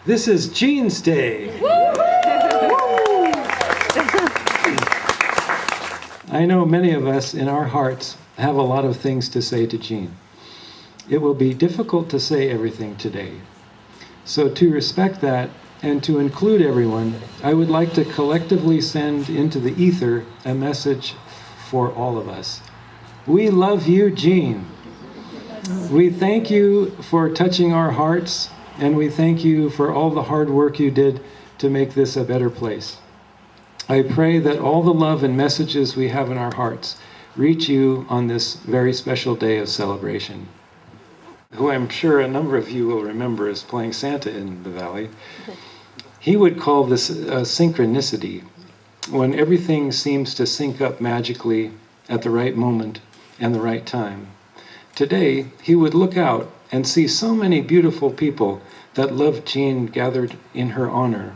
This is Jean's Day. I know many of us in our hearts have a lot of things to say to Jean. It will be difficult to say everything today. So to respect that and to include everyone, I would like to collectively send into the ether a message for all of us. We love you, Jean. We thank you for touching our hearts, and we thank you for all the hard work you did to make this a better place. I pray that all the love and messages we have in our hearts reach you on this very special day of celebration, who I'm sure a number of you will remember as playing Santa in the Valley. He would call this a synchronicity, when everything seems to sync up magically at the right moment and the right time. Today, he would look out and see so many beautiful people that loved Jean gathered in her honor.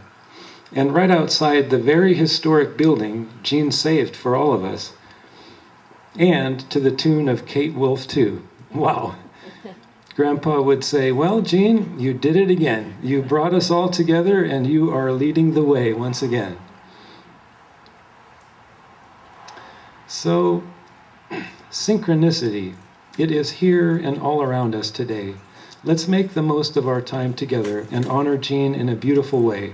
And right outside the very historic building Jean saved for all of us, and to the tune of Kate Wolf too. Wow. Grandpa would say, well, Jean, you did it again. You brought us all together and you are leading the way once again. So, synchronicity, it is here and all around us today. Let's make the most of our time together and honor Jean in a beautiful way.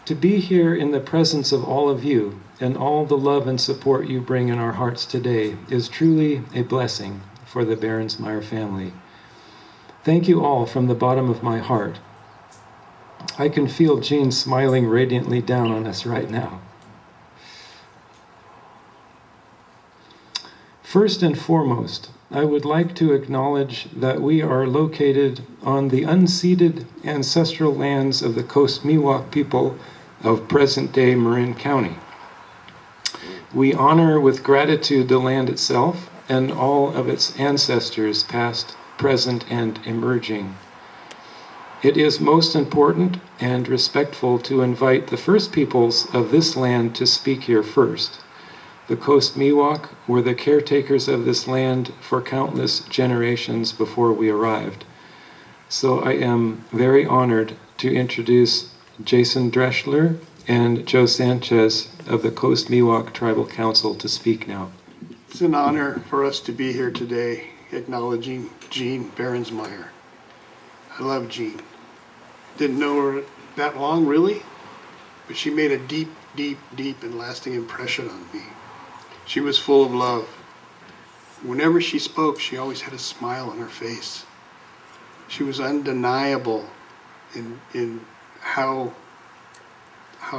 To be here in the presence of all of you and all the love and support you bring in our hearts today is truly a blessing for the Berensmeier family. Thank you all from the bottom of my heart. I can feel Jean smiling radiantly down on us right now. First and foremost, I would like to acknowledge that we are located on the unceded ancestral lands of the Coast Miwok people of present-day Marin County. We honor with gratitude the land itself and all of its ancestors, past, present, and emerging. It is most important and respectful to invite the first peoples of this land to speak here first. The Coast Miwok were the caretakers of this land for countless generations before we arrived. So I am very honored to introduce Jason Dreschler and Joe Sanchez of the Coast Miwok Tribal Council to speak now. It's an honor for us to be here today acknowledging Jean Berensmeier. I love Jean. Didn't know her that long, really, but she made a deep, deep, deep and lasting impression on me. She was full of love. Whenever she spoke, she always had a smile on her face. She was undeniable in how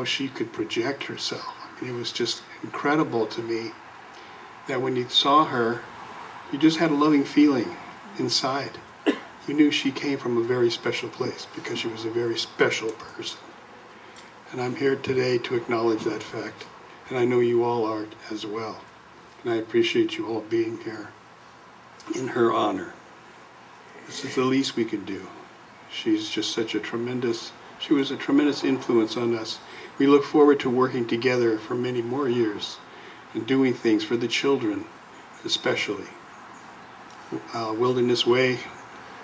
she could project herself. I mean, it was just incredible to me that when you saw her, you just had a loving feeling inside. You knew she came from a very special place because she was a very special person. And I'm here today to acknowledge that fact. And I know you all are as well. And I appreciate you all being here in her honor. This is the least we could do. She's just she was a tremendous influence on us. We look forward to working together for many more years and doing things for the children, especially. Wilderness Way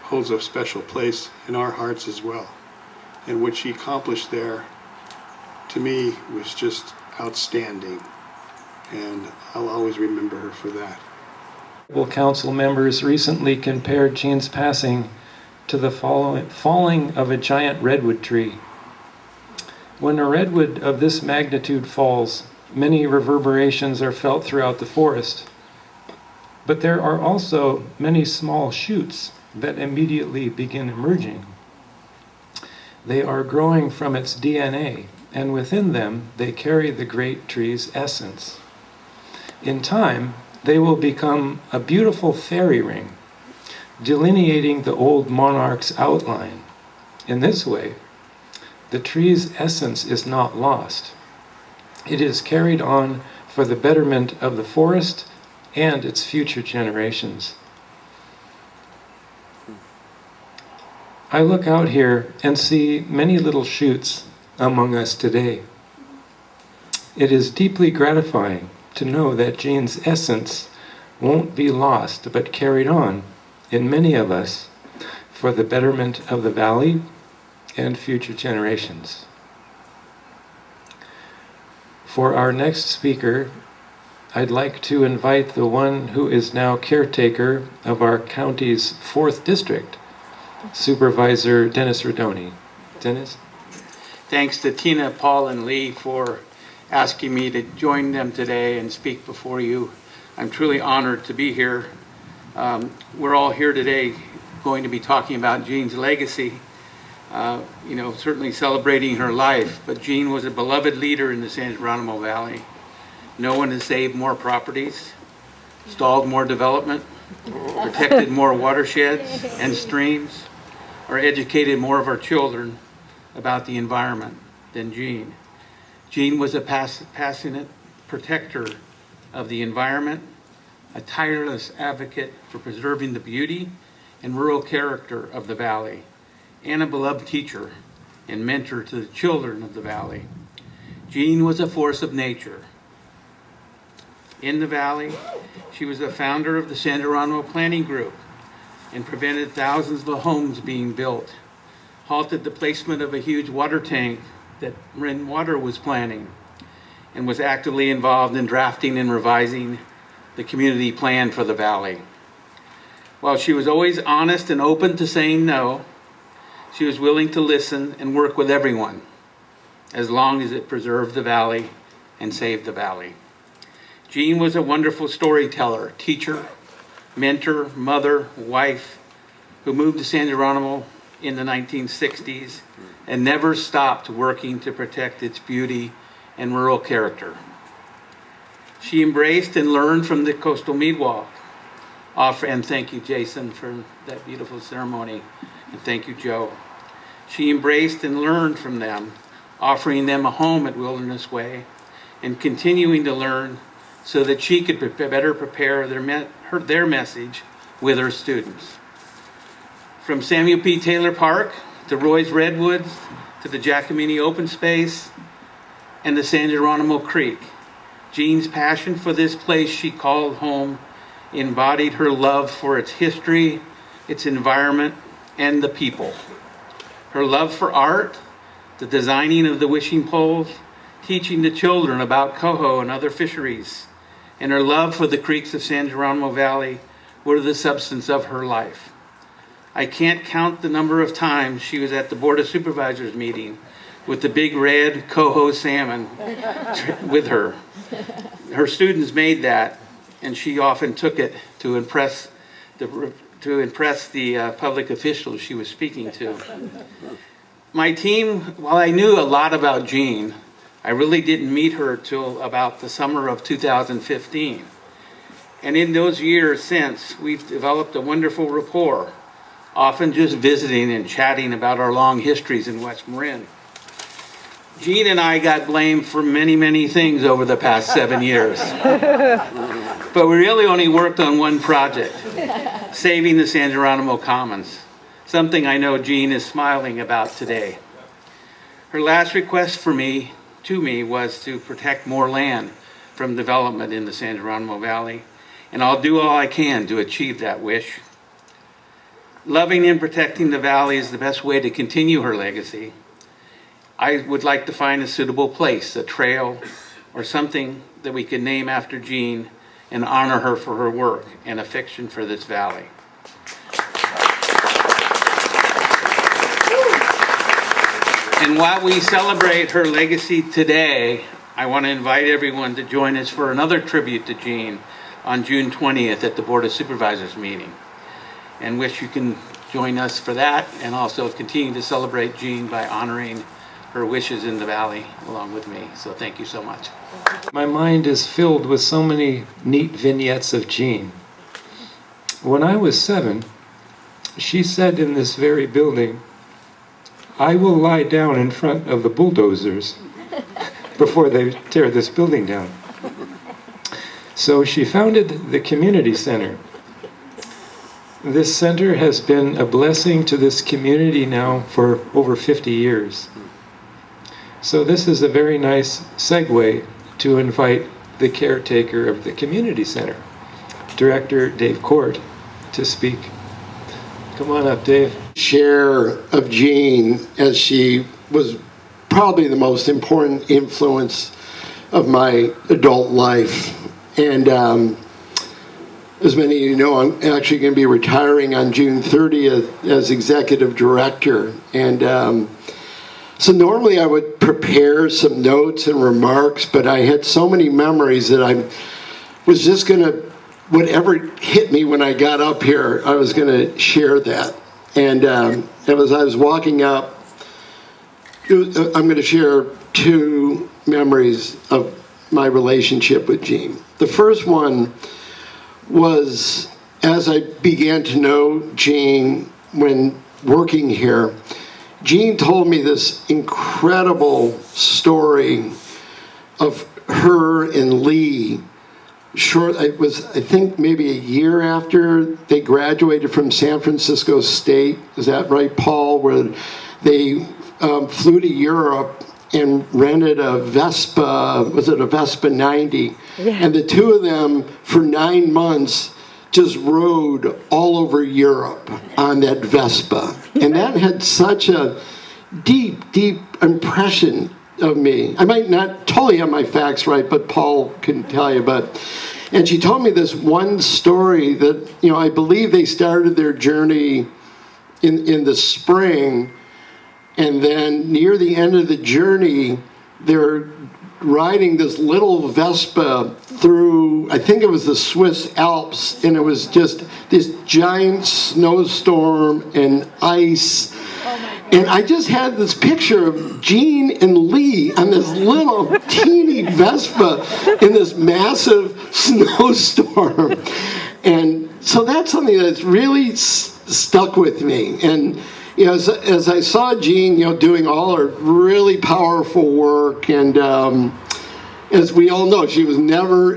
holds a special place in our hearts as well. And what she accomplished there, to me, was just outstanding. And I'll always remember her for that. Tribal council members recently compared Jean's passing to the falling of a giant redwood tree. When a redwood of this magnitude falls, many reverberations are felt throughout the forest. But there are also many small shoots that immediately begin emerging. They are growing from its DNA, and within them they carry the great tree's essence. In time, they will become a beautiful fairy ring, delineating the old monarch's outline. In this way, the tree's essence is not lost. It is carried on for the betterment of the forest and its future generations. I look out here and see many little shoots among us today. It is deeply gratifying to know that Jean's essence won't be lost but carried on in many of us for the betterment of the valley and future generations. For our next speaker, I'd like to invite the one who is now caretaker of our county's 4th district, Supervisor Dennis Rodoni. Dennis? Thanks to Tina, Paul, and Lee for asking me to join them today and speak before you. I'm truly honored to be here. We're all here today going to be talking about Jean's legacy, certainly celebrating her life, but Jean was a beloved leader in the San Geronimo Valley. No one has saved more properties, stalled more development, protected more watersheds and streams, or educated more of our children about the environment than Jean. Jean was a passionate protector of the environment, a tireless advocate for preserving the beauty and rural character of the valley, and a beloved teacher and mentor to the children of the valley. Jean was a force of nature. In the valley, she was the founder of the San Geronimo Planning Group and prevented thousands of homes being built, halted the placement of a huge water tank that Ren Water was planning, and was actively involved in drafting and revising the community plan for the valley. While she was always honest and open to saying no, she was willing to listen and work with everyone, as long as it preserved the valley and saved the valley. Jean was a wonderful storyteller, teacher, mentor, mother, wife, who moved to San Geronimo in the 1960s and never stopped working to protect its beauty and rural character. She embraced and learned from the coastal Mi'kmaq. And thank you, Jason, for that beautiful ceremony. And thank you, Joe. She embraced and learned from them, offering them a home at Wilderness Way and continuing to learn so that she could better prepare their message with her students. From Samuel P. Taylor Park to Roy's Redwoods to the Giacomini Open Space and the San Geronimo Creek, Jean's passion for this place she called home embodied her love for its history, its environment, and the people. Her love for art, the designing of the wishing poles, teaching the children about coho and other fisheries, and her love for the creeks of San Geronimo Valley were the substance of her life. I can't count the number of times she was at the Board of Supervisors meeting with the big red coho salmon with her. Her students made that, and she often took it to impress the public officials she was speaking to. My team, while I knew a lot about Jean, I really didn't meet her till about the summer of 2015. And in those years since, we've developed a wonderful rapport, often just visiting and chatting about our long histories in West Marin. Jean and I got blamed for many, many things over the past 7 years. But we really only worked on one project, saving the San Geronimo Commons, something I know Jean is smiling about today. Her last request to me was to protect more land from development in the San Geronimo Valley, and I'll do all I can to achieve that wish. Loving and protecting the valley is the best way to continue her legacy. I would like to find a suitable place, a trail, or something that we could name after Jean and honor her for her work and affection for this valley. And while we celebrate her legacy today, I want to invite everyone to join us for another tribute to Jean on June 20th at the Board of Supervisors meeting. And wish you can join us for that and also continue to celebrate Jean by honoring her wishes in the valley along with me. So thank you so much. My mind is filled with so many neat vignettes of Jean. When I was 7, she said in this very building, "I will lie down in front of the bulldozers before they tear this building down." So she founded the community center. This center has been a blessing to this community now for over 50 years. So this is a very nice segue to invite the caretaker of the community center, Director Dave Court, to speak. Come on up, Dave. share of Jean, as she was probably the most important influence of my adult life. And as many of you know, I'm actually going to be retiring on June 30th as executive director. And so normally I would prepare some notes and remarks, but I had so many memories that I was just going to, whatever hit me when I got up here, I was going to share that. And as I was walking up, I'm going to share two memories of my relationship with Jean. The first one was as I began to know Jean when working here. Jean told me this incredible story of her and Lee. It was, I think, maybe a year after they graduated from San Francisco State. Is that right, Paul? Where they flew to Europe and rented a Vespa, was it a Vespa 90? Yeah. And the two of them, for 9 months, just rode all over Europe on that Vespa. And that had such a deep, deep impression of me. I might not totally have my facts right, but Paul can tell you. And she told me this one story that, I believe they started their journey in the spring. And then near the end of the journey, they're riding this little Vespa through, I think it was the Swiss Alps, and it was just this giant snowstorm and ice. And I just had this picture of Jean and Lee on this little teeny Vespa in this massive snowstorm. And so that's something that's really stuck with me. And as I saw Jean, doing all her really powerful work, and as we all know, she was never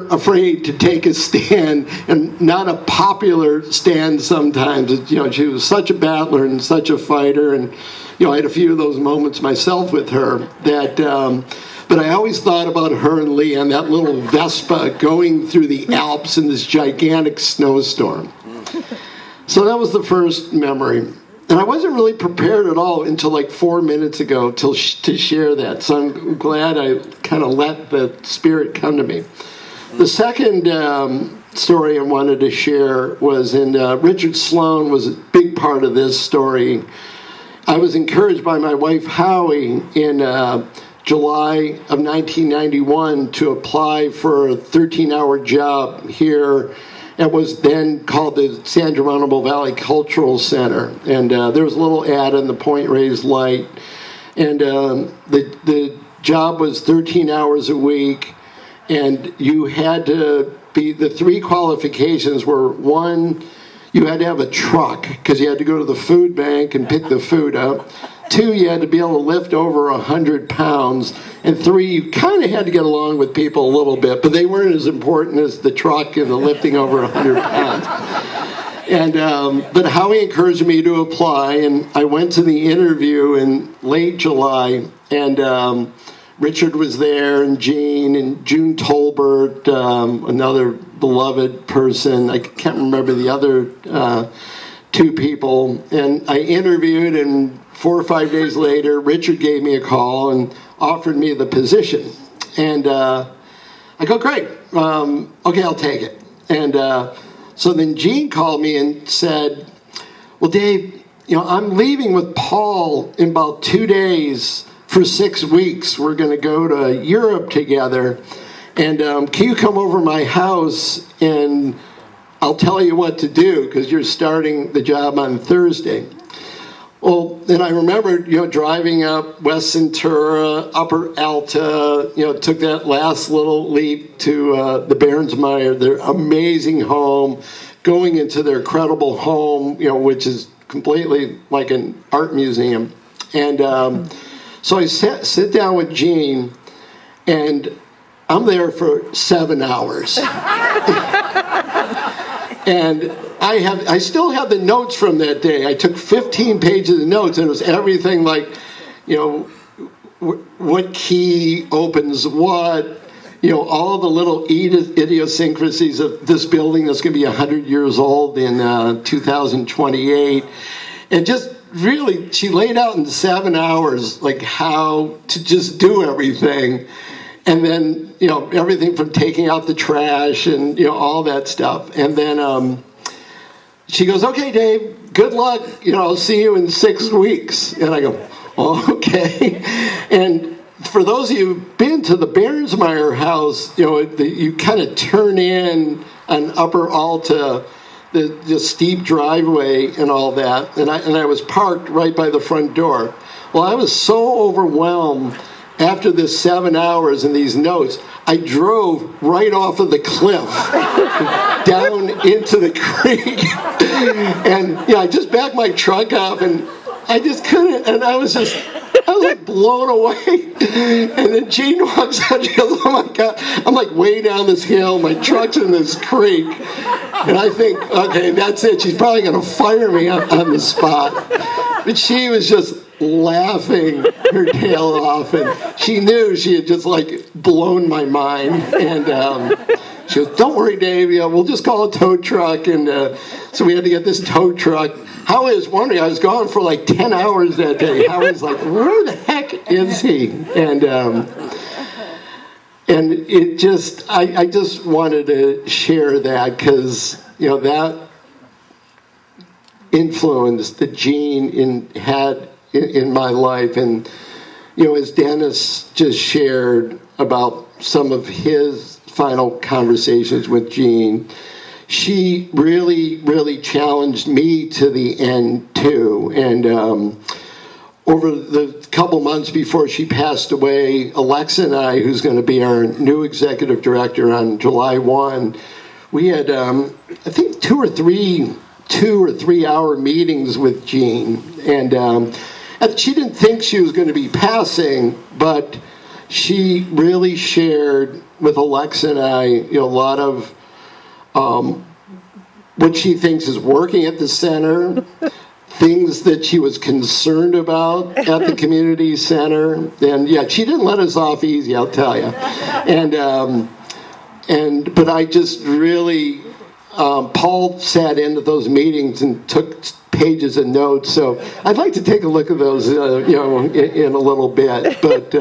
afraid to take a stand, and not a popular stand sometimes. She was such a battler and such a fighter, and I had a few of those moments myself with her. But I always thought about her and Lee on that little Vespa going through the Alps in this gigantic snowstorm. So that was the first memory. And I wasn't really prepared at all until like 4 minutes ago to share that. So I'm glad I kind of let the Spirit come to me. The second story I wanted to share was Richard Sloan was a big part of this story. I was encouraged by my wife Howie in July of 1991 to apply for a 13-hour job here. It was then called the San Geronimo Valley Cultural Center. And there was a little ad in the Point Reyes Light. And the job was 13 hours a week. And you had to be, the three qualifications were, one, you had to have a truck because you had to go to the food bank and pick the food up. Two, you had to be able to lift over 100 pounds. And three, you kind of had to get along with people a little bit, but they weren't as important as the truck and the lifting over 100 pounds. And but Howie encouraged me to apply, and I went to the interview in late July, and Richard was there, and Jean, and June Tolbert, another beloved person. I can't remember the other two people. And I interviewed, and 4 or 5 days later, Richard gave me a call and offered me the position. And I go, great, okay, I'll take it. And so then Jean called me and said, well, Dave, I'm leaving with Paul in about 2 days for 6 weeks. We're going to go to Europe together. And can you come over to my house and I'll tell you what to do because you're starting the job on Thursday. Well, then I remember, driving up West Ventura, Upper Alta, took that last little leap to the Berensmeier, their amazing home, going into their incredible home, which is completely like an art museum. And so I sit down with Jean, and I'm there for 7 hours. And I still have the notes from that day. I took 15 pages of notes, and it was everything like, what key opens what, all the little idiosyncrasies of this building that's going to be 100 years old in 2028. And just really, she laid out in 7 hours, like how to just do everything. And then, everything from taking out the trash and, all that stuff. And then she goes, "Okay, Dave, good luck. I'll see you in 6 weeks." And I go, "Oh, okay." And for those of you who've been to the Berensmeier house, you kind of turn in on Upper Alta, the steep driveway and all that. And I was parked right by the front door. Well, I was so overwhelmed after this 7 hours and these notes, I drove right off of the cliff down into the creek. And I just backed my truck up and I just couldn't, and I was like blown away. And then Jean walks out, she goes, "Oh my God." I'm like way down this hill, my truck's in this creek. And I think, okay, that's it. She's probably going to fire me on the spot. But she was just laughing her tail off, and she knew she had just like blown my mind. And she goes, "Don't worry, Dave, we'll just call a tow truck." And so we had to get this tow truck. How I was wondering, I was gone for like 10 hours that day. I was like, where the heck is he? And it just, I just wanted to share that because, that influence that Gene had in my life. And, as Dennis just shared about some of his final conversations with Gene, she really, really challenged me to the end, too. And over the couple months before she passed away, Alexa and I, who's going to be our new executive director on July 1, we had, I think, 2 or 3 hour meetings with Jean. And she didn't think she was going to be passing, but she really shared with Alexa and I, a lot of what she thinks is working at the center, things that she was concerned about at the community center. And she didn't let us off easy, I'll tell you. But I just really, Paul sat into those meetings and took pages of notes. So I'd like to take a look at those, in a little bit. But,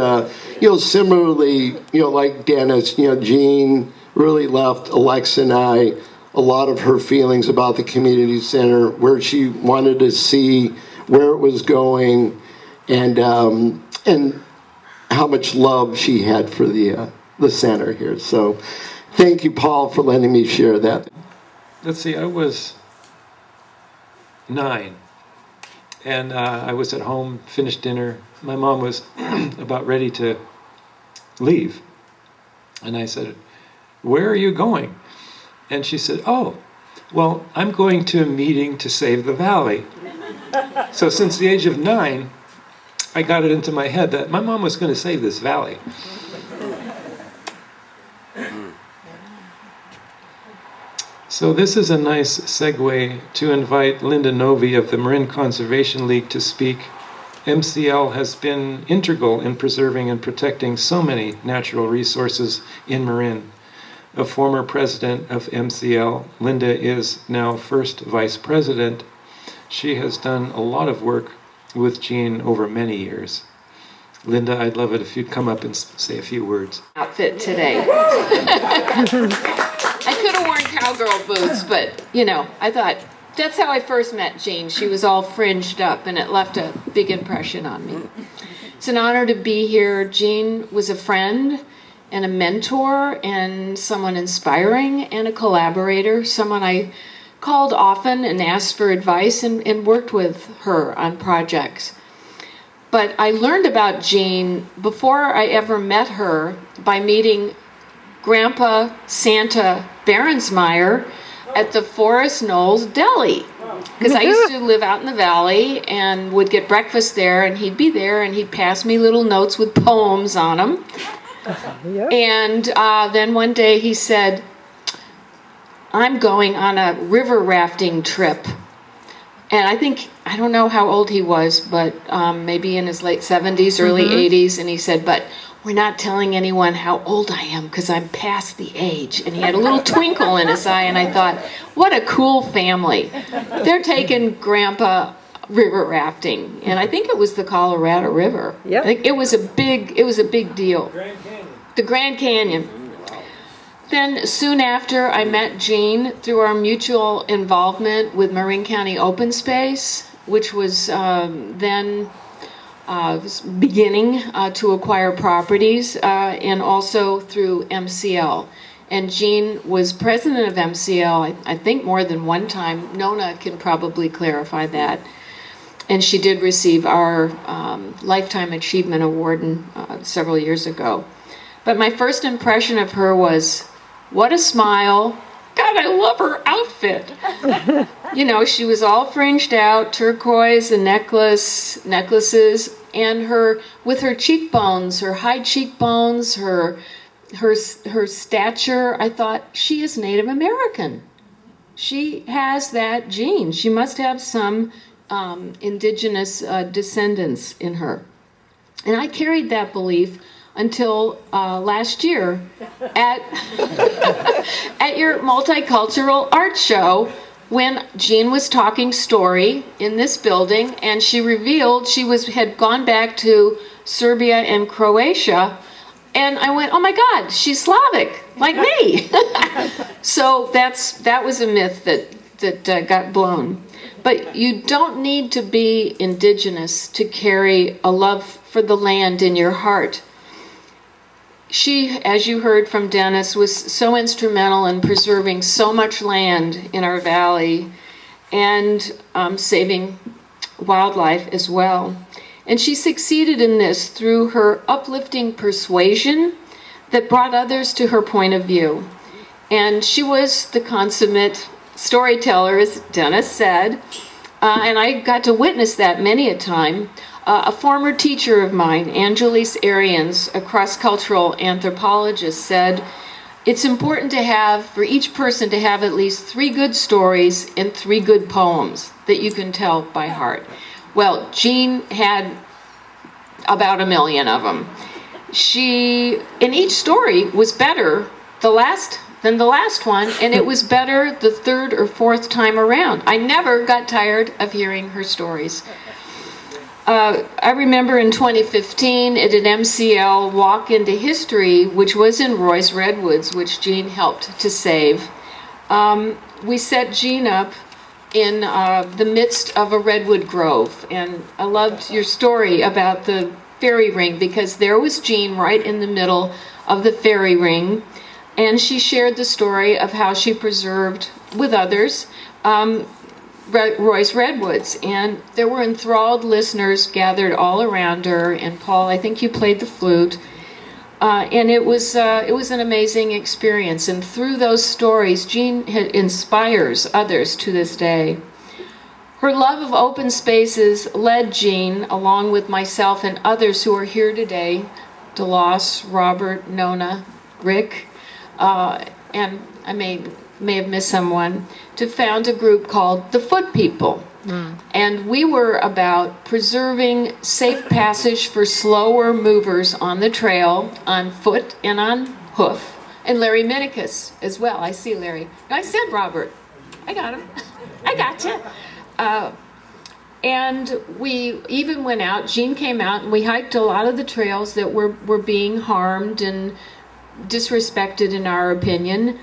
similarly, like Dennis, Jean really left Alexa and I a lot of her feelings about the community center, where she wanted to see where it was going, and how much love she had for the center here. So thank you, Paul, for letting me share that. Let's see, I was 9, and I was at home, finished dinner. My mom was about ready to leave, and I said, "Where are you going?" And she said, "Oh, well, I'm going to a meeting to save the valley." So since the age of 9, I got it into my head that my mom was going to save this valley. So this is a nice segue to invite Linda Novi of the Marin Conservation League to speak. MCL has been integral in preserving and protecting so many natural resources in Marin. A former president of MCL, Linda is now first vice president. She has done a lot of work with Jean over many years. Linda, I'd love it if you'd come up and say a few words. Outfit today. I could have worn cowgirl boots, but, I thought, that's how I first met Jean. She was all fringed up, and it left a big impression on me. It's an honor to be here. Jean was a friend and a mentor and someone inspiring and a collaborator, someone I called often and asked for advice and worked with her on projects. But I learned about Jean before I ever met her by meeting Grandpa Santa Berensmeier at the Forest Knolls Deli. Because I used to live out in the valley and would get breakfast there, and he'd be there and he'd pass me little notes with poems on them. And then one day he said, "I'm going on a river rafting trip." And I don't know how old he was, but maybe in his late 70s, early 80s. And he said, "But we're not telling anyone how old I am because I'm past the age. And he had a little twinkle in his eye, and I thought, what a cool family. They're taking Grandpa river rafting, and I think it was the Colorado River. Yep. I think it was a big deal. The Grand Canyon. Then soon after, I met Jean through our mutual involvement with Marin County Open Space, which was then beginning to acquire properties, and also through MCL. And Jean was president of MCL, I think more than one time. Nona can probably clarify that. And she did receive our Lifetime Achievement Award several years ago. But my first impression of her was, what a smile. God, I love her outfit. You know, she was all fringed out, turquoise and necklaces, and with her cheekbones, her high cheekbones, her stature, I thought, she is Native American. She has that gene. She must have some indigenous descendants in her. And I carried that belief until last year at your multicultural art show, when Jean was talking story in this building, and she revealed she had gone back to Serbia and Croatia, and I went, oh my God, she's Slavic, like me. So that was a myth that got blown. But you don't need to be indigenous to carry a love for the land in your heart. She, as you heard from Dennis, was so instrumental in preserving so much land in our valley and saving wildlife as well. And she succeeded in this through her uplifting persuasion that brought others to her point of view. And she was the consummate storyteller, as Dennis said, and I got to witness that many a time. A former teacher of mine, Angelis Arians, a cross-cultural anthropologist, said, it's important for each person to have at least 3 good stories and 3 good poems that you can tell by heart. Well, Jean had about 1 million of them. And each story was better than the last one, and it was better the 3rd or 4th time around. I never got tired of hearing her stories. I remember in 2015 at an MCL Walk into History, which was in Roy's Redwoods, which Jean helped to save. We set Jean up in the midst of a redwood grove, and I loved your story about the fairy ring, because there was Jean right in the middle of the fairy ring, and she shared the story of how she preserved, with others, Roy's Redwoods, and there were enthralled listeners gathered all around her. And Paul, I think you played the flute, and it was an amazing experience. And through those stories, Jean inspires others to this day. Her love of open spaces led Jean, along with myself and others who are here today, DeLoss, Robert, Nona, Rick, and I may have missed someone, to found a group called the Foot People. And we were about preserving safe passage for slower movers on the trail, on foot and on hoof. And Larry Minicus as well. I see Larry. I said Robert. I got him. I gotcha. And we even went out, Jean came out, and we hiked a lot of the trails that were being harmed and disrespected in our opinion.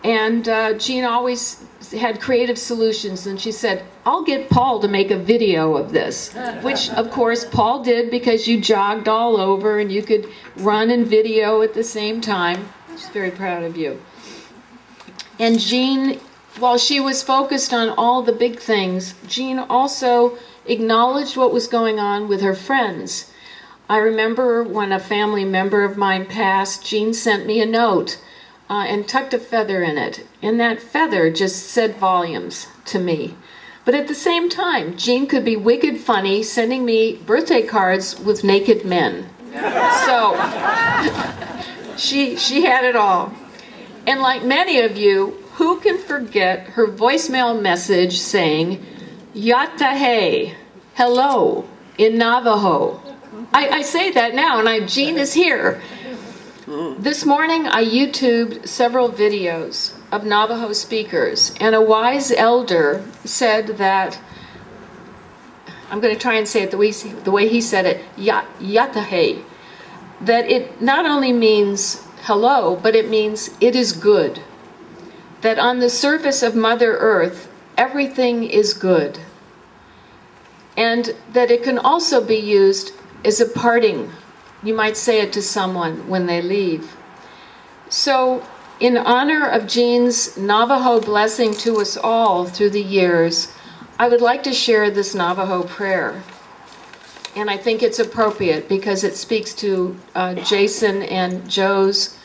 And Jean always had creative solutions, and she said, I'll get Paul to make a video of this, which of course Paul did, because you jogged all over and you could run and video at the same time. I was very proud of you. And Jean, while she was focused on all the big things, Jean also acknowledged what was going on with her friends. I remember when a family member of mine passed, Jean sent me a note and tucked a feather in it. And that feather just said volumes to me. But at the same time, Jean could be wicked funny, sending me birthday cards with naked men. So she had it all. And like many of you, who can forget her voicemail message saying, Yatahe, hello, in Navajo. I say that now, and Jean is here. This morning, I YouTubed several videos of Navajo speakers, and a wise elder said that, I'm going to try and say it the way he said it, yatahe, that it not only means hello, but it means it is good. That on the surface of Mother Earth, everything is good. And that it can also be used as a parting. You might say it to someone when they leave. So, in honor of Jean's Navajo blessing to us all through the years, I would like to share this Navajo prayer. And I think it's appropriate because it speaks to Jason and Joe's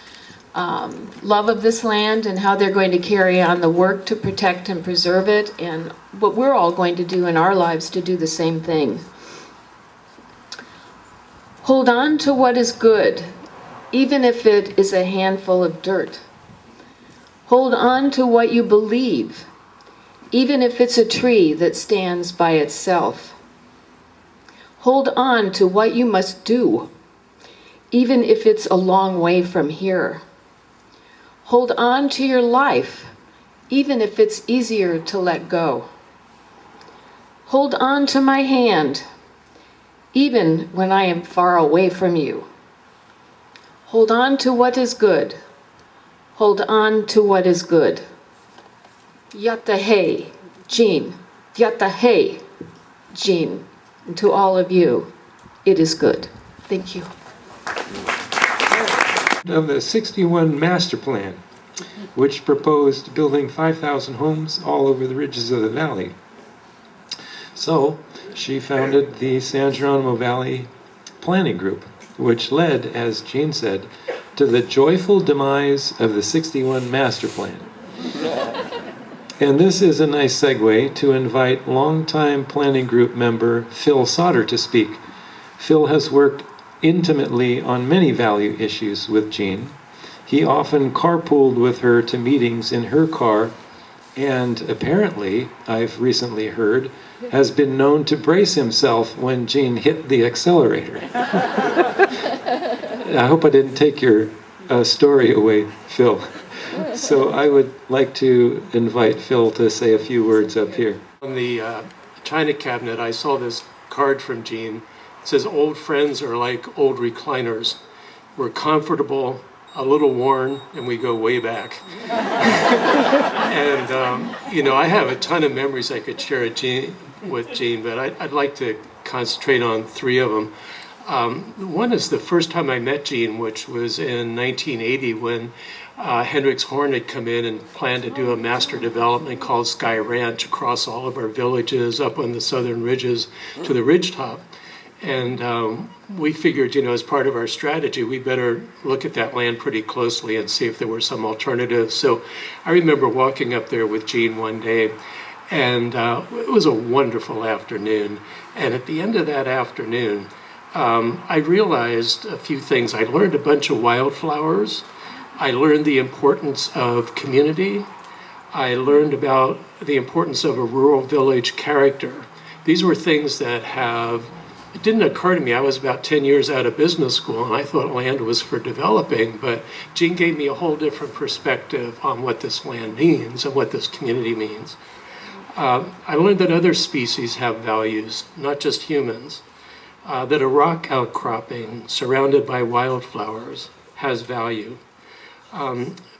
love of this land and how they're going to carry on the work to protect and preserve it, and what we're all going to do in our lives to do the same thing. Hold on to what is good, even if it is a handful of dirt. Hold on to what you believe, even if it's a tree that stands by itself. Hold on to what you must do, even if it's a long way from here. Hold on to your life, even if it's easier to let go. Hold on to my hand, even when I am far away from you. Hold on to what is good. Hold on to what is good. Yatahe, Jean. Yatahe, Jean. And to all of you, it is good. Thank you. Of the 61 master plan, which proposed building 5,000 homes all over the ridges of the valley. So she founded the San Geronimo Valley Planning Group, which led, as Jean said, to the joyful demise of the 61 master plan. And this is a nice segue to invite longtime planning group member Phil Sauter to speak. Phil has worked intimately on many value issues with Jean. He often carpooled with her to meetings in her car, and apparently, I've recently heard, has been known to brace himself when Jean hit the accelerator. I hope I didn't take your story away, Phil. So I would like to invite Phil to say a few words up here. On the china cabinet, I saw this card from Jean. It says, "Old friends are like old recliners. We're comfortable, a little worn, and we go way back." And, I have a ton of memories I could share with Jean, but I'd like to concentrate on three of them. One is the first time I met Jean, which was in 1980 when Hendrix Horn had come in and planned to do a master development called Sky Ranch across all of our villages up on the southern ridges to the ridgetop. And we figured, as part of our strategy, we better look at that land pretty closely and see if there were some alternatives. So I remember walking up there with Jean one day, and it was a wonderful afternoon. And at the end of that afternoon, I realized a few things. I learned a bunch of wildflowers. I learned the importance of community. I learned about the importance of a rural village character. These were things that it didn't occur to me. I was about 10 years out of business school, and I thought land was for developing, but Jean gave me a whole different perspective on what this land means and what this community means. I learned that other species have values, not just humans, that a rock outcropping surrounded by wildflowers has value.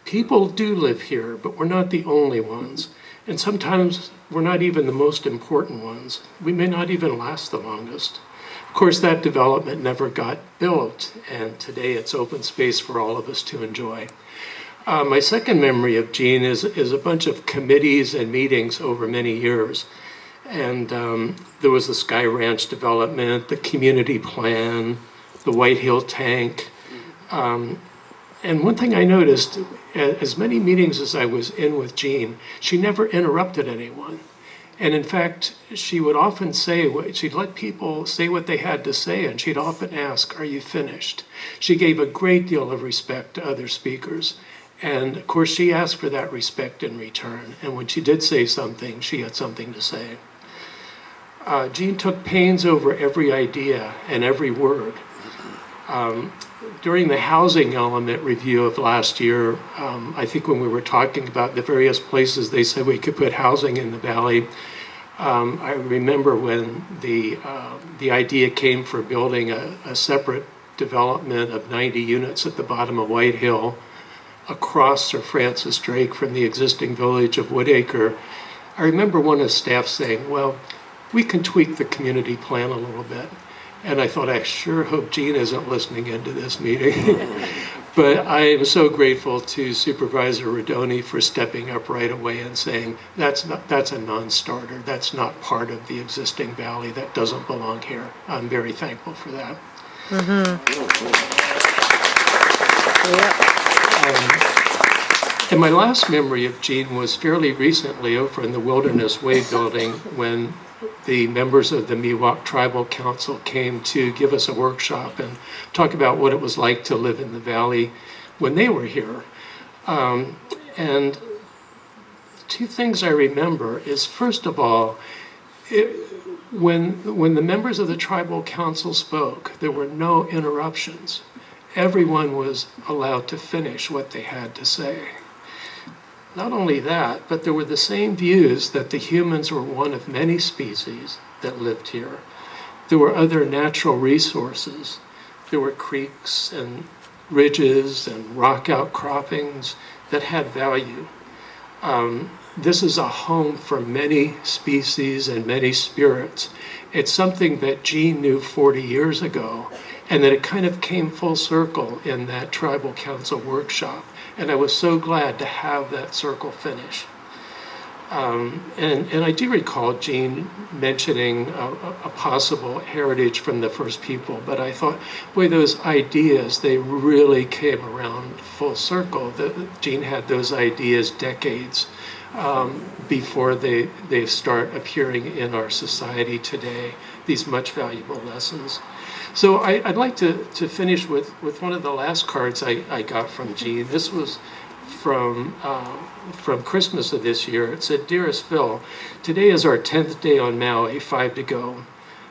People do live here, but we're not the only ones. And sometimes we're not even the most important ones. We may not even last the longest. Of course, that development never got built, and today it's open space for all of us to enjoy. My second memory of Jean is a bunch of committees and meetings over many years. And there was the Sky Ranch development, the community plan, the White Hill tank. And one thing I noticed, as many meetings as I was in with Jean, she never interrupted anyone. And in fact, she would often she'd let people say what they had to say, and she'd often ask, "Are you finished?" She gave a great deal of respect to other speakers. And of course, she asked for that respect in return. And when she did say something, she had something to say. Jean took pains over every idea and every word. During the housing element review of last year, I think when we were talking about the various places they said we could put housing in the valley, I remember when the idea came for building a separate development of 90 units at the bottom of White Hill across Sir Francis Drake from the existing village of Woodacre. I remember one of the staff saying, well, we can tweak the community plan a little bit. And I thought, I sure hope Jean isn't listening into this meeting. But I am so grateful to Supervisor Rodoni for stepping up right away and saying, that's a non-starter. That's not part of the existing valley. That doesn't belong here. I'm very thankful for that. And my last memory of Jean was fairly recently over in the Wilderness Way building when the members of the Miwok Tribal Council came to give us a workshop and talk about what it was like to live in the valley when they were here. And two things I remember is, first of all, when the members of the Tribal Council spoke, there were no interruptions. Everyone was allowed to finish what they had to say. Not only that, but there were the same views that the humans were one of many species that lived here. There were other natural resources. There were creeks and ridges and rock outcroppings that had value. This is a home for many species and many spirits. It's something that Jean knew 40 years ago, and that it kind of came full circle in that Tribal Council workshop. And I was so glad to have that circle finish. And I do recall Jean mentioning a possible heritage from the first people, but I thought, boy, those ideas, they really came around full circle. Jean had those ideas decades before they start appearing in our society today, these much valuable lessons. So I'd like to finish with one of the last cards I got from Jean. This was from Christmas of this year. It said, "Dearest Phil, today is our 10th day on Maui, 5 to go.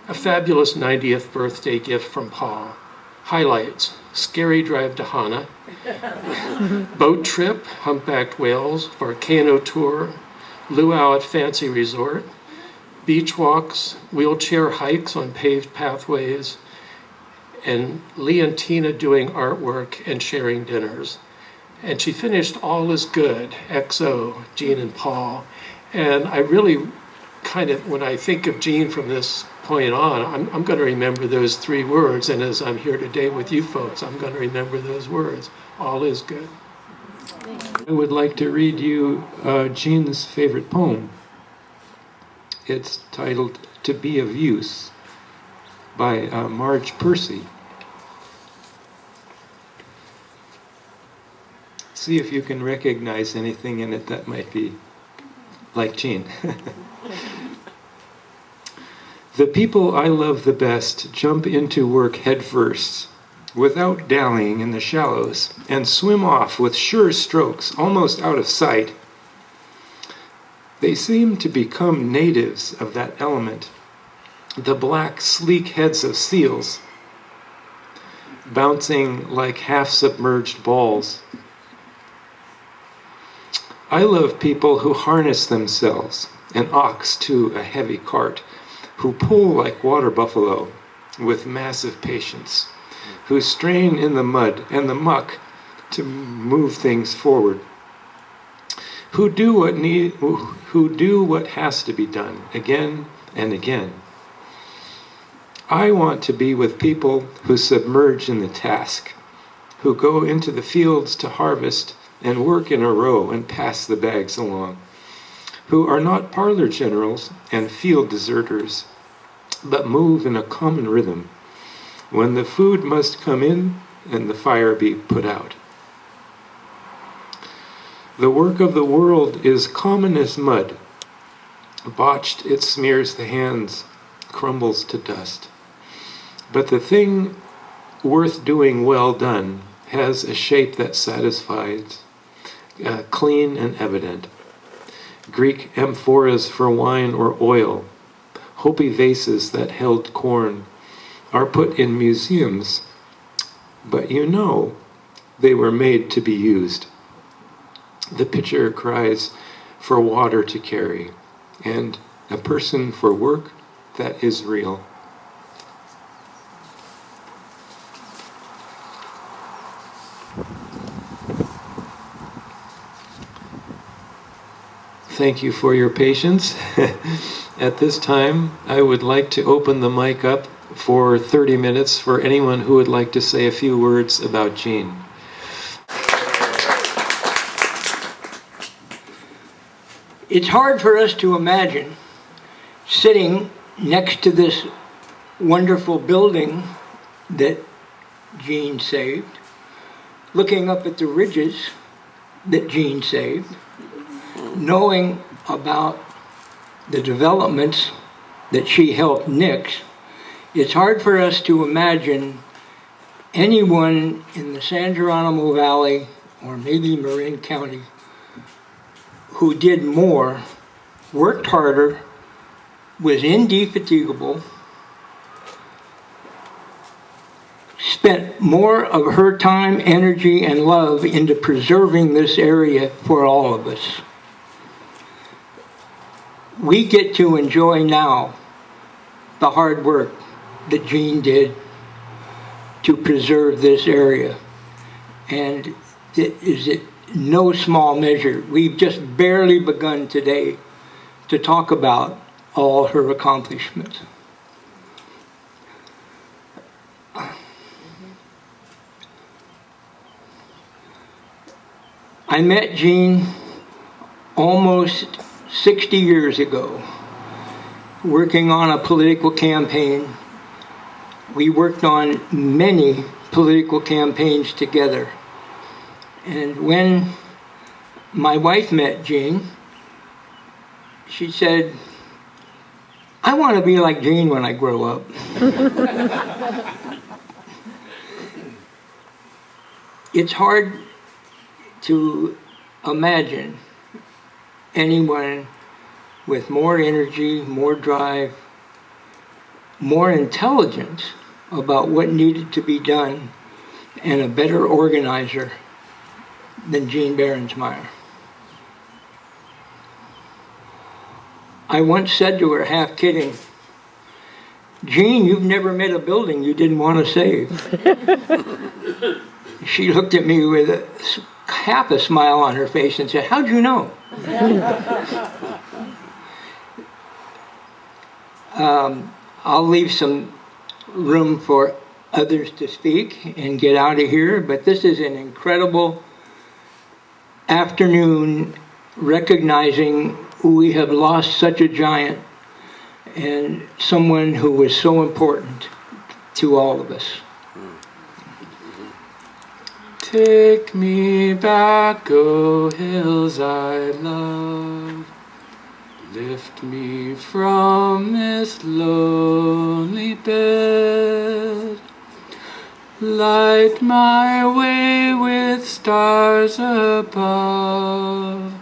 A fabulous 90th birthday gift from Paul. Highlights: scary drive to Hana, boat trip, humpbacked whales, volcano tour, luau at fancy resort, beach walks, wheelchair hikes on paved pathways, and Lee and Tina doing artwork and sharing dinners." And she finished, "All is good, XO, Jean and Paul." And I really kind of, when I think of Jean from this point on, I'm going to remember those three words. And as I'm here today with you folks, I'm going to remember those words. All is good. I would like to read you Jean's favorite poem. It's titled "To Be of Use" by Marge Percy. See if you can recognize anything in it that might be like Jean. The people I love the best jump into work head first, without dallying in the shallows, and swim off with sure strokes, almost out of sight. They seem to become natives of that element, the black, sleek heads of seals, bouncing like half-submerged balls. I love people who harness themselves, an ox to a heavy cart, who pull like water buffalo with massive patience, who strain in the mud and the muck to move things forward, who do what has to be done again and again. I want to be with people who submerge in the task, who go into the fields to harvest and work in a row and pass the bags along, who are not parlor generals and field deserters, but move in a common rhythm, when the food must come in and the fire be put out. The work of the world is common as mud. Botched, it smears the hands, crumbles to dust. But the thing worth doing well done has a shape that satisfies, clean and evident. Greek amphoras for wine or oil, Hopi vases that held corn are put in museums, but you know they were made to be used. The pitcher cries for water to carry, and a person for work that is real. Thank you for your patience. At this time, I would like to open the mic up for 30 minutes for anyone who would like to say a few words about Jean. It's hard for us to imagine sitting next to this wonderful building that Jean saved, looking up at the ridges that Jean saved, knowing about the developments that she helped nix. It's hard for us to imagine anyone in the San Geronimo Valley or maybe Marin County who did more, worked harder, was indefatigable, spent more of her time, energy, and love into preserving this area for all of us. We get to enjoy now the hard work that Jean did to preserve this area. And it is in no small measure. We've just barely begun today to talk about all her accomplishments. I met Jean almost 60 years ago, working on a political campaign. We worked on many political campaigns together. And when my wife met Jean, she said, "I want to be like Jean when I grow up." It's hard to imagine anyone with more energy, more drive, more intelligence about what needed to be done, and a better organizer than Jean Berensmeier. I once said to her, half kidding, "Jean, you've never met a building you didn't want to save." She looked at me with half a smile on her face and said, "How'd you know?" I'll leave some room for others to speak and get out of here, but this is an incredible afternoon recognizing we have lost such a giant and someone who was so important to all of us. Take me back, O hills I love. Lift me from this lonely bed. Light my way with stars above.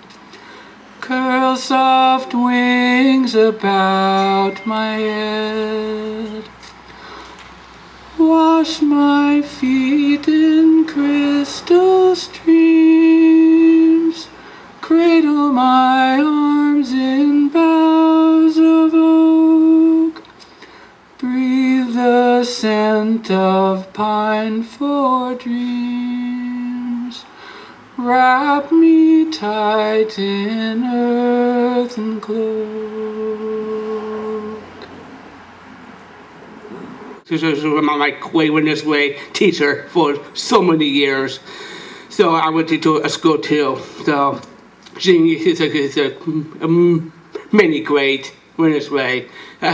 Curl soft wings about my head. Wash my feet in crystal streams. Cradle my arms in boughs of oak. Breathe the scent of pine for dreams. Wrap me tight in earthen cloak. This was my Way Witness Way teacher for so many years. So I went to a school too. So Jean is a many great Witness Way.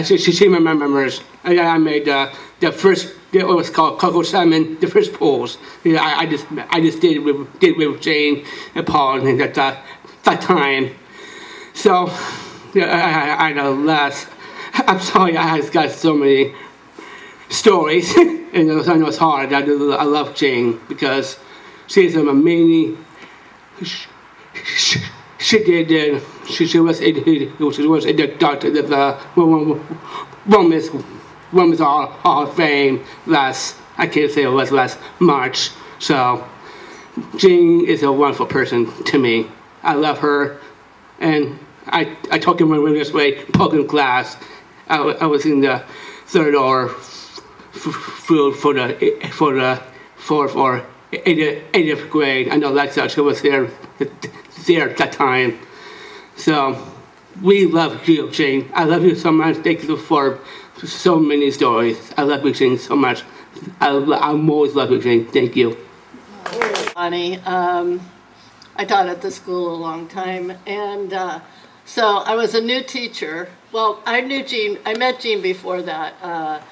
She remembers. I made the first, what was called Cocoa Salmon, the first polls. I just did with Jane and Paul at that time. So I know less. I'm sorry, I just got so many stories, and I know it's hard. I love Jane because she's an amazing. she did. She was in the doctor the Women's Hall of Fame last. I can't say it was last March. So Jean is a wonderful person to me. I love her, and I talked to her this way, Pokemon class. I was in the third or for the fourth or eighth grade. I know Lexa, she was there at that time. So we love you, Jane. I love you so much. Thank you for so many stories. I love you, Jane, so much. I'm always love you, Jane. Thank you. Bonnie. I taught at the school a long time, and so I was a new teacher. Well, I met Jean before that.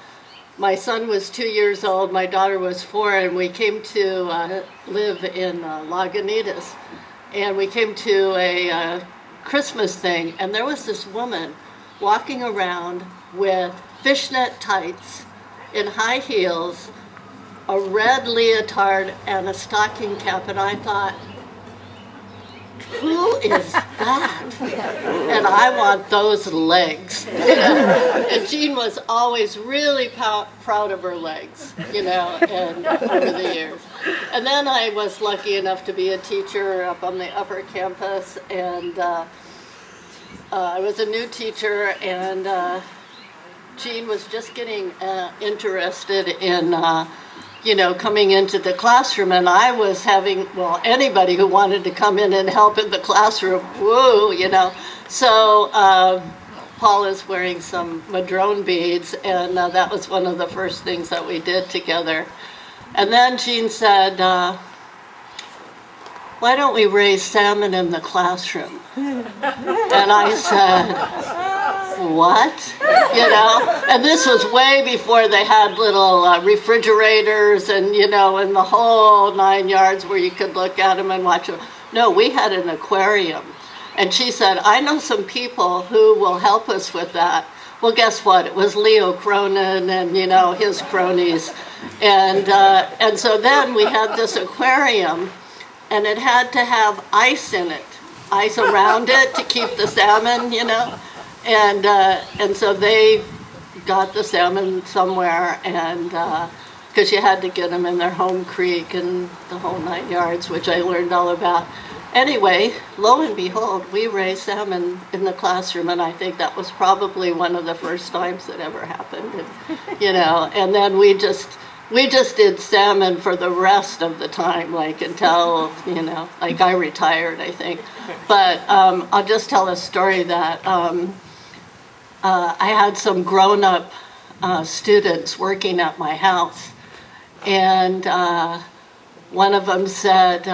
My son was 2 years old, my daughter was 4, and we came to live in Lagunitas. And we came to a Christmas thing, and there was this woman walking around with fishnet tights in high heels, a red leotard, and a stocking cap, and I thought, who is that? And I want those legs. And Jean was always really proud of her legs, and over the years. And then I was lucky enough to be a teacher up on the upper campus, and I was a new teacher, and Jean was just getting interested in coming into the classroom, and I was having, anybody who wanted to come in and help in the classroom, So Paul is wearing some madrone beads, and that was one of the first things that we did together. And then Jean said, why don't we raise salmon in the classroom? And I said, what? And this was way before they had little refrigerators and, and the whole 9 yards where you could look at them and watch them. No, we had an aquarium. And she said, I know some people who will help us with that. Well, guess what? It was Leo Cronin and, his cronies. And so then we had this aquarium, and it had to have ice in it, ice around it to keep the salmon, And so they got the salmon somewhere, and because you had to get them in their home creek and the whole 9 yards, which I learned all about. Anyway, lo and behold, we raised salmon in the classroom, and I think that was probably one of the first times that ever happened. And, and then we just did salmon for the rest of the time, until, I retired, I think. But I'll just tell a story that I had some grown-up students working at my house, and one of them said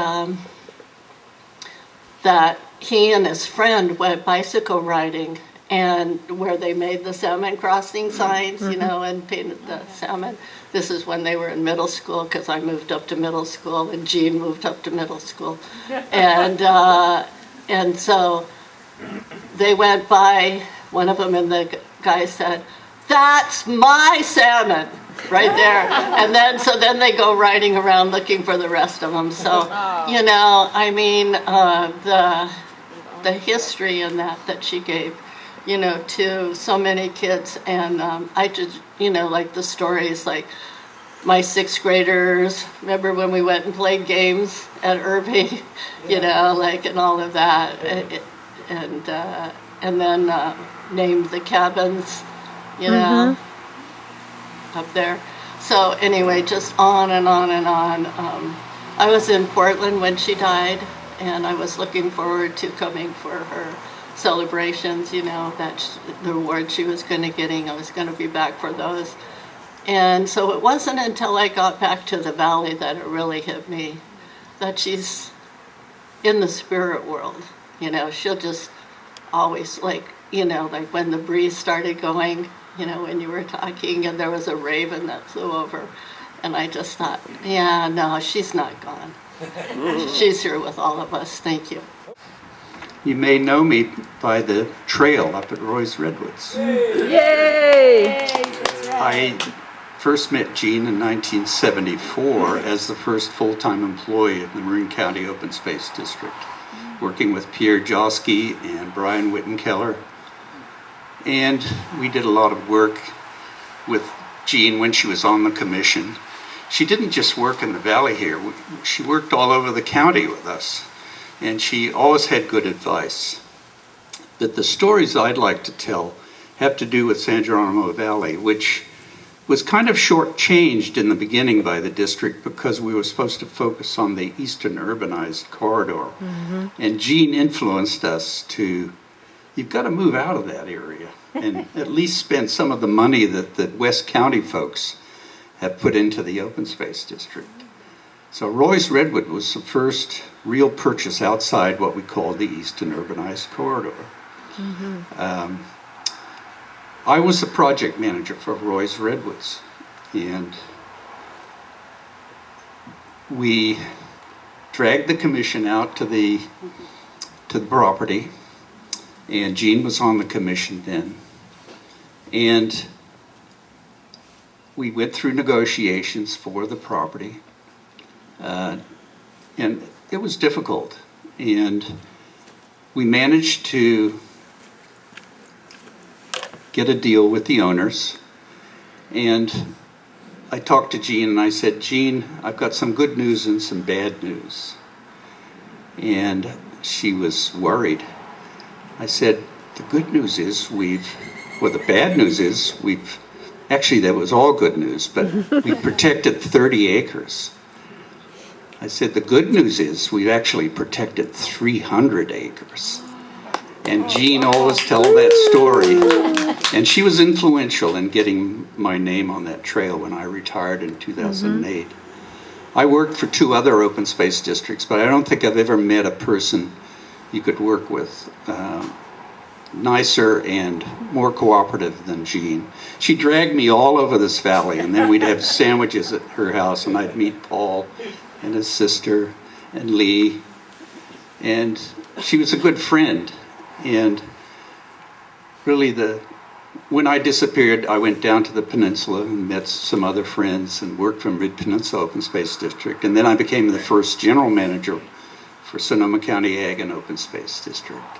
that he and his friend went bicycle riding, and where they made the salmon crossing signs, and painted the salmon. This is when they were in middle school, because I moved up to middle school, and Jean moved up to middle school. And so they went by, one of them, and the guy said, that's my salmon, right there. And then they go riding around looking for the rest of them. So, the history in that she gave, to so many kids. And I just, like the stories, like my sixth graders, remember when we went and played games at Irving, and all of that. And then named the cabins, up there. So anyway, just on and on and on. I was in Portland when she died, and I was looking forward to coming for her celebrations, that the award she was going to getting. I was going to be back for those. And so it wasn't until I got back to the valley that it really hit me that she's in the spirit world. She'll just always, like when the breeze started going, when you were talking and there was a raven that flew over, and I just thought, yeah, no, she's not gone. She's here with all of us. Thank you. You may know me by the trail up at Roy's Redwoods. Yay! I first met Jean in 1974 as the first full-time employee of the Marin County Open Space District. working with Pierre Josky and Brian Wittenkeller. And we did a lot of work with Jean when she was on the commission. She didn't just work in the valley here. She worked all over the county with us. And she always had good advice. But the stories I'd like to tell have to do with San Geronimo Valley, which was kind of shortchanged in the beginning by the district because we were supposed to focus on the eastern urbanized corridor. And Jean influenced us to, you've got to move out of that area and at least spend some of the money that the West County folks have put into the open space district. So Roy's Redwood was the first real purchase outside what we call the eastern urbanized corridor. I was the project manager for Roy's Redwoods, and we dragged the commission out to the property, and Jean was on the commission then. And we went through negotiations for the property, and it was difficult. And we managed to get a deal with the owners. And I talked to Jean and I said, Jean, I've got some good news and some bad news. And she was worried. I said, the good news is the bad news is actually that was all good news, but we protected 30 acres. I said, the good news is we've actually protected 300 acres. And Jean always told that story. And she was influential in getting my name on that trail when I retired in 2008. I worked for 2 other open space districts, but I don't think I've ever met a person you could work with nicer and more cooperative than Jean. She dragged me all over this valley, and then we'd have sandwiches at her house, and I'd meet Paul and his sister and Lee. And she was a good friend. And really when I disappeared, I went down to the peninsula and met some other friends and worked for Mid-Peninsula Open Space District. And then I became the first general manager for Sonoma County Ag and Open Space District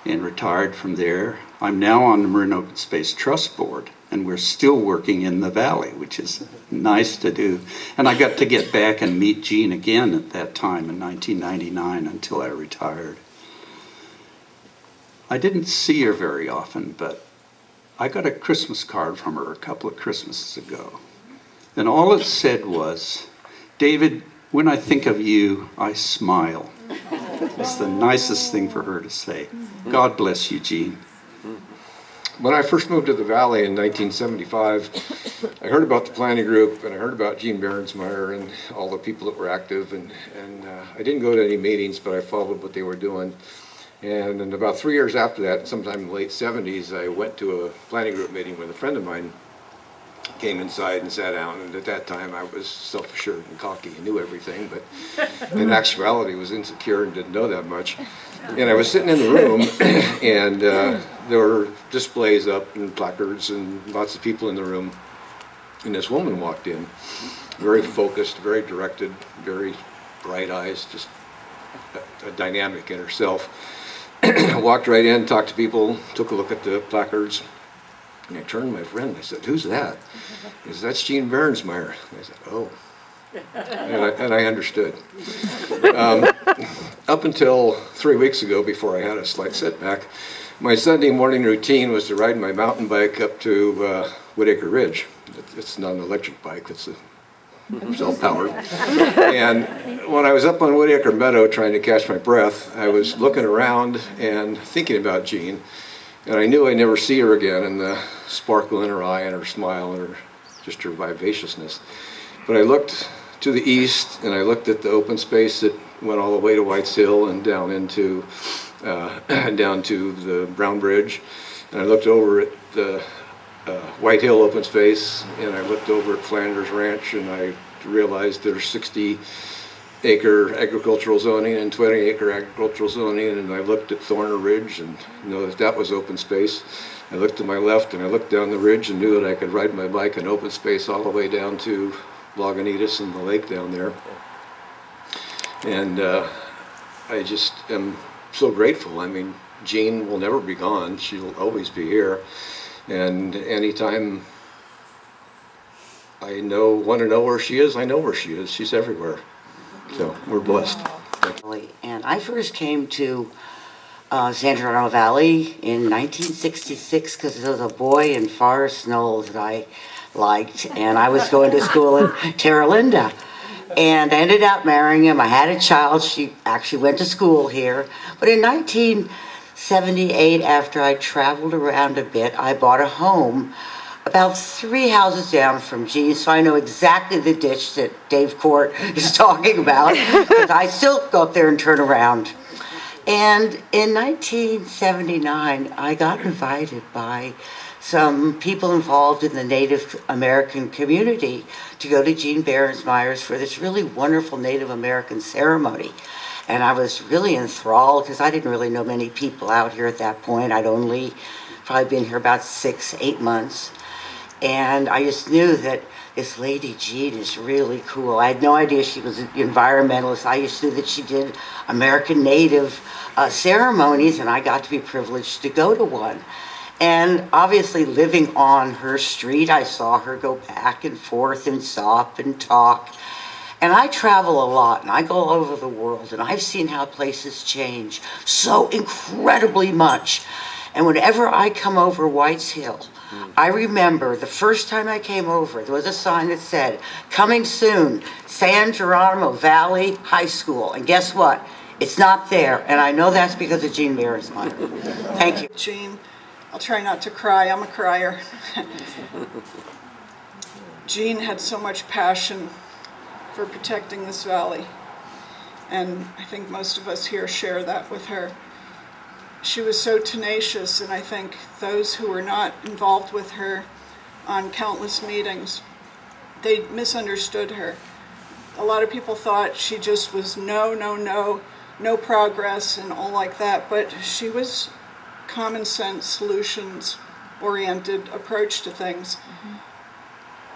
and retired from there. I'm now on the Marin Open Space Trust Board, and we're still working in the valley, which is nice to do. And I got to get back and meet Jean again at that time in 1999 until I retired. I didn't see her very often, but I got a Christmas card from her a couple of Christmases ago. And all it said was, David, when I think of you, I smile. It's the nicest thing for her to say. God bless you, Jean. When I first moved to the Valley in 1975, I heard about the planning group and I heard about Jean Berensmeier and all the people that were active. And I didn't go to any meetings, but I followed what they were doing. And then about 3 years after that, sometime in the late 70s, I went to a planning group meeting with a friend of mine. Came inside and sat down, and at that time I was self-assured and cocky and knew everything, but in actuality was insecure and didn't know that much. And I was sitting in the room, and there were displays up and placards and lots of people in the room. And this woman walked in, very focused, very directed, very bright eyes, just a dynamic in herself. Walked right in, talked to people, took a look at the placards. And I turned to my friend and I said, who's that? He said, that's Jean Berensmeier. I said, oh. And I understood. Up until 3 weeks ago, before I had a slight setback, my Sunday morning routine was to ride my mountain bike up to Woodacre Ridge. It's not an electric bike, it's a self-powered. And when I was up on Woodacre Meadow trying to catch my breath, I was looking around and thinking about Jean. And I knew I'd never see her again, and the sparkle in her eye and her smile and just her vivaciousness. But I looked to the east, and I looked at the open space that went all the way to White's Hill and down into down to the Brown Bridge. And I looked over at the White Hill open space, and I looked over at Flanders Ranch, and I realized there's 60-acre agricultural zoning and 20-acre agricultural zoning, and I looked at Thorner Ridge and knew that was open space. I looked to my left and I looked down the ridge and knew that I could ride my bike in open space all the way down to Lagunitas and the lake down there. And I just am so grateful. I mean, Jean will never be gone. She'll always be here. And anytime I want to know where she is, I know where she is. She's everywhere. So we're blessed. And I first came to San Geronimo Valley in 1966 because there was a boy in Forest Knolls that I liked, and I was going to school in Terra Linda. And I ended up marrying him. I had a child. She actually went to school here. But in 1978, after I traveled around a bit, I bought a home about 3 houses down from G, so I know exactly the ditch that Dave Court is talking about, because I still go up there and turn around. And in 1979, I got invited by some people involved in the Native American community to go to Jean Berensmeier's for this really wonderful Native American ceremony. And I was really enthralled because I didn't really know many people out here at that point. I'd only probably been here about 6-8 months. And I just knew that this lady Jean is really cool. I had no idea she was an environmentalist. I just knew that she did American Native ceremonies, and I got to be privileged to go to one. And obviously living on her street, I saw her go back and forth and stop and talk. And I travel a lot, and I go all over the world, and I've seen how places change so incredibly much. And whenever I come over White's Hill, I remember the first time I came over, there was a sign that said, "Coming soon, San Geronimo Valley High School." And guess what? It's not there. And I know that's because of Jean Berensmeier. Thank you. Jean, I'll try not to cry. I'm a crier. Jean had so much passion for protecting this valley. And I think most of us here share that with her. She was so tenacious, and I think those who were not involved with her on countless meetings, they misunderstood her. A lot of people thought she just was no progress and all like that, but she was common sense, solutions oriented approach to things.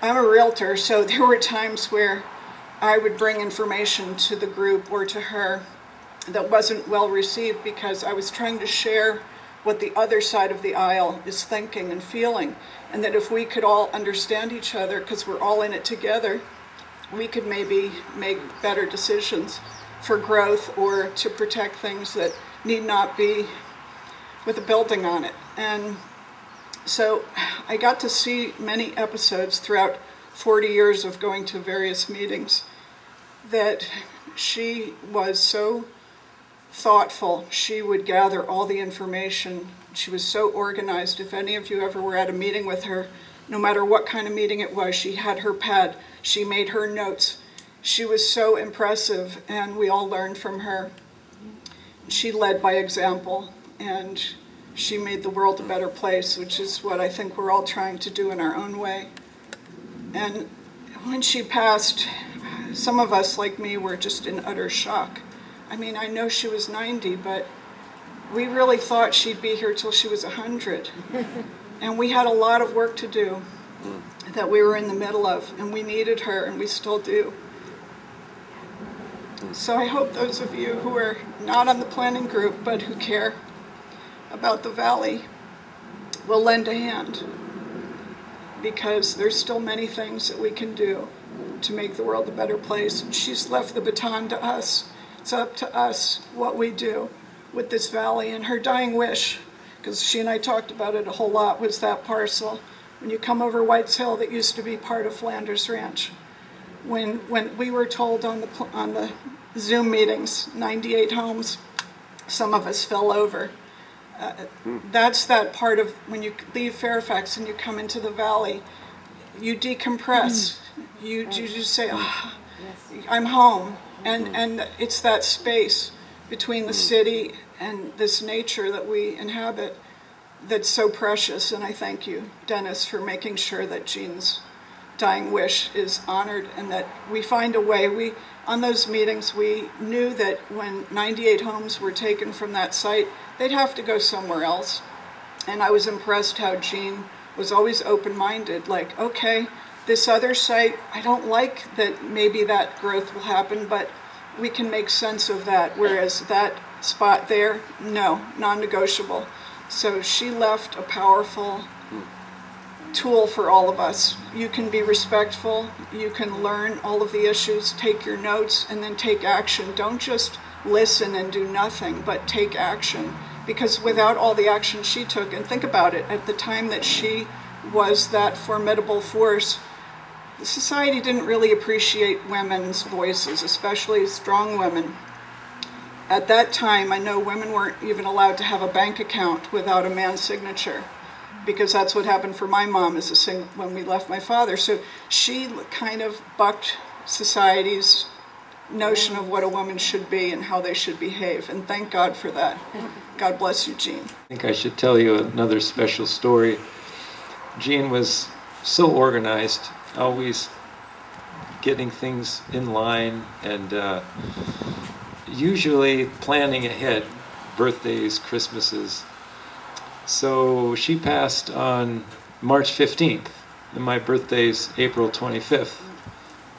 I'm a realtor, so there were times where I would bring information to the group or to her that wasn't well received because I was trying to share what the other side of the aisle is thinking and feeling, and that if we could all understand each other, because we're all in it together, we could maybe make better decisions for growth or to protect things that need not be with a building on it. And so I got to see many episodes throughout 40 years of going to various meetings that she was so thoughtful. She would gather all the information. She was so organized. If any of you ever were at a meeting with her, no matter what kind of meeting it was, she had her pad. She made her notes. She was so impressive, and we all learned from her. She led by example, and she made the world a better place, which is what I think we're all trying to do in our own way. And when she passed, some of us, like me, were just in utter shock. I mean, I know she was 90, but we really thought she'd be here till she was 100. And we had a lot of work to do that we were in the middle of, and we needed her, and we still do. So I hope those of you who are not on the planning group, but who care about the valley, will lend a hand, because there's still many things that we can do to make the world a better place. She's left the baton to us. It's up to us what we do with this valley. And her dying wish, because she and I talked about it a whole lot, was that parcel. When you come over White's Hill, that used to be part of Flanders Ranch. When we were told on the Zoom meetings, 98 homes, some of us fell over. That's that part of when you leave Fairfax and you come into the valley, you decompress. You just say, oh, I'm home. And it's that space between the city and this nature that we inhabit that's so precious. And I thank you, Dennis, for making sure that Jean's dying wish is honored and that we find a way. On those meetings, we knew that when 98 homes were taken from that site, they'd have to go somewhere else. And I was impressed how Jean was always open-minded, like, okay, this other site, I don't like that maybe that growth will happen, but we can make sense of that, whereas that spot there, no, non-negotiable. So she left a powerful tool for all of us. You can be respectful, you can learn all of the issues, take your notes, and then take action. Don't just listen and do nothing, but take action. Because without all the action she took, and think about it, at the time that she was that formidable force, society didn't really appreciate women's voices, especially strong women. At that time, I know women weren't even allowed to have a bank account without a man's signature, because that's what happened for my mom when we left my father. So she kind of bucked society's notion of what a woman should be and how they should behave, and thank God for that. God bless you, Jean. I think I should tell you another special story. Jean was so organized, always getting things in line, and usually planning ahead, birthdays, Christmases. So she passed on March 15th, and my birthday's April 25th.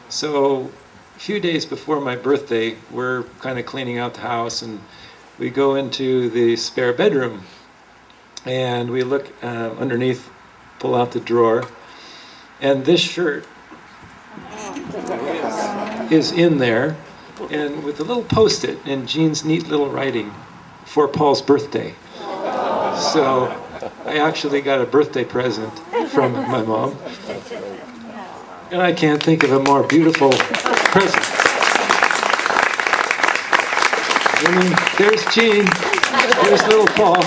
So a few days before my birthday, we're kind of cleaning out the house, and we go into the spare bedroom, and we look underneath, pull out the drawer, and this shirt is in there, and with a little post-it in Jean's neat little writing, for Paul's birthday. So I actually got a birthday present from my mom, and I can't think of a more beautiful present. I mean, there's Jean, there's little Paul.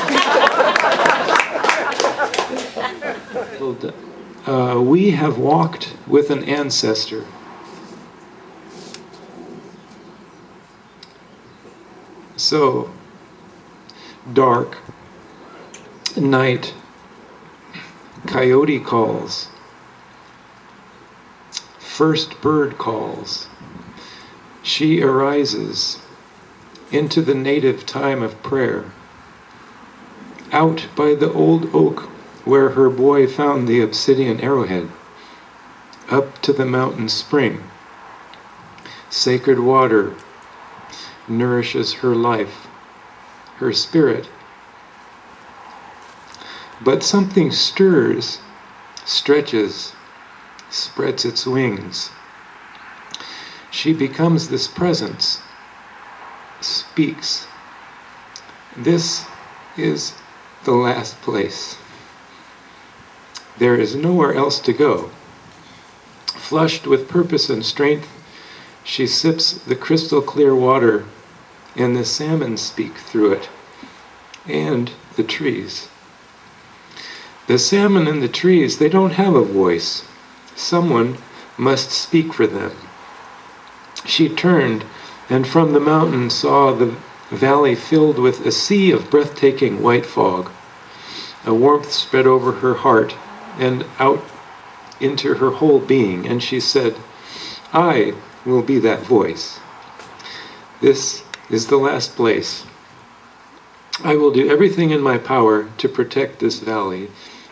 We have walked with an ancestor. So, dark, night, coyote calls, first bird calls. She arises into the native time of prayer, out by the old oak where her boy found the obsidian arrowhead, up to the mountain spring. Sacred water nourishes her life, her spirit. But something stirs, stretches, spreads its wings. She becomes this presence, speaks. This is the last place. There is nowhere else to go. Flushed with purpose and strength, she sips the crystal clear water, and the salmon speak through it, and the trees. The salmon and the trees, they don't have a voice. Someone must speak for them. She turned, and from the mountain saw the valley filled with a sea of breathtaking white fog. A warmth spread over her heart and out into her whole being, and she said, I will be that voice. This is the last place. I will do everything in my power to protect this valley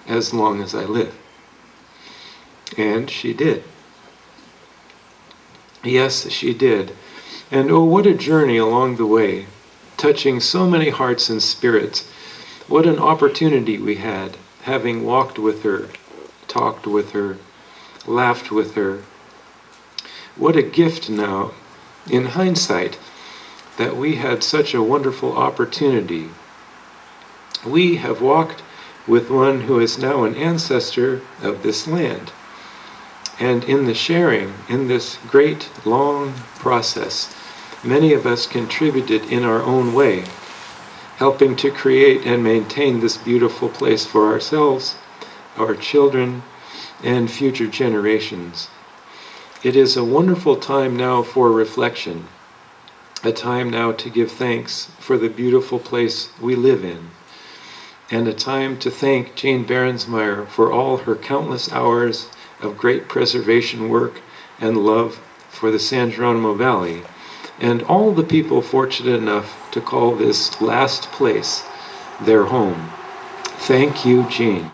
as long as I live. And she did. Yes, she did. And oh, what a journey along the way, touching so many hearts and spirits. What an opportunity we had, having walked with her, talked with her, laughed with her. What a gift now, in hindsight, that we had such a wonderful opportunity. We have walked with one who is now an ancestor of this land. And in the sharing, in this great, long process, many of us contributed in our own way, helping to create and maintain this beautiful place for ourselves, our children, and future generations. It is a wonderful time now for reflection, a time now to give thanks for the beautiful place we live in, and a time to thank Jane Berensmeier for all her countless hours of great preservation work and love for the San Geronimo Valley, and all the people fortunate enough to call this last place their home. Thank you, Jane.